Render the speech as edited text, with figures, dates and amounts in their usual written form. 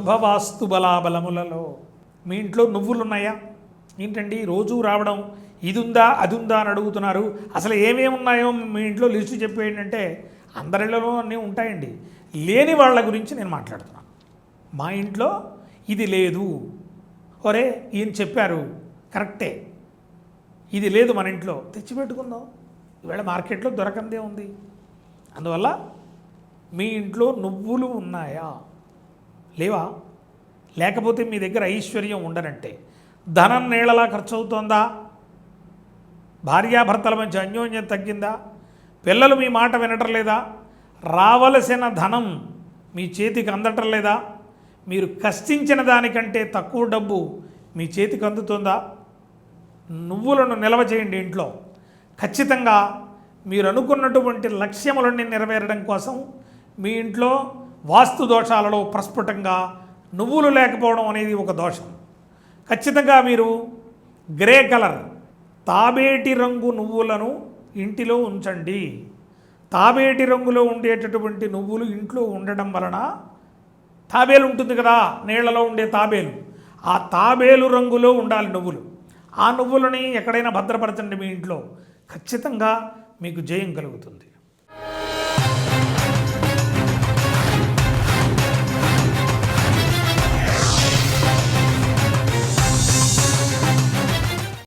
శుభవాస్తు బలాబలములలో మీ ఇంట్లో నువ్వులు ఉన్నాయా? ఏంటండి రోజు రావడం, ఇది ఉందా అది ఉందా అని అడుగుతున్నారు. అసలు ఏమేమి ఉన్నాయో మీ ఇంట్లో లిస్టు చెప్పేయంటే అందరిలో అన్నీ ఉంటాయండి. లేని వాళ్ళ గురించి నేను మాట్లాడుతున్నాను. మా ఇంట్లో ఇది లేదు, ఒరే ఈయన చెప్పారు కరెక్టే, ఇది లేదు మన ఇంట్లో, తెచ్చిపెట్టుకుందాం. ఈవేళ మార్కెట్లో దొరకందే ఉంది. అందువల్ల మీ ఇంట్లో నువ్వులు ఉన్నాయా? లేవా? లేకపోతే మీ దగ్గర ఐశ్వర్యం ఉండనంటే. ధనం నీళ్ళలా ఖర్చు అవుతోందా? భార్యాభర్తల మధ్య అన్యోన్యం తగ్గిందా? పిల్లలు మీ మాట వినటం లేదా? రావలసిన ధనం మీ చేతికి అందటం లేదా? మీరు కష్టించిన దానికంటే తక్కువ డబ్బు మీ చేతికి అందుతుందా? నువ్వులను నిల్వ చేయండి ఇంట్లో. ఖచ్చితంగా మీరు అనుకున్నటువంటి లక్ష్యములన్నీ నెరవేరడం కోసం మీ ఇంట్లో వాస్తు దోషాలలో ప్రస్ఫుటంగా నువ్వులు లేకపోవడం అనేది ఒక దోషం. ఖచ్చితంగా మీరు గ్రే కలర్ తాబేటి రంగు నువ్వులను ఇంటిలో ఉంచండి. తాబేటి రంగులో ఉండేటటువంటి నువ్వులు ఇంట్లో ఉండడం వలన, తాబేలు ఉంటుంది కదా నీళ్లలో ఉండే తాబేలు, ఆ తాబేలు రంగులో ఉండాలి నువ్వులు. ఆ నువ్వులని ఎక్కడైనా భద్రపరచండి మీ ఇంట్లో. ఖచ్చితంగా మీకు జయం కలుగుతుంది.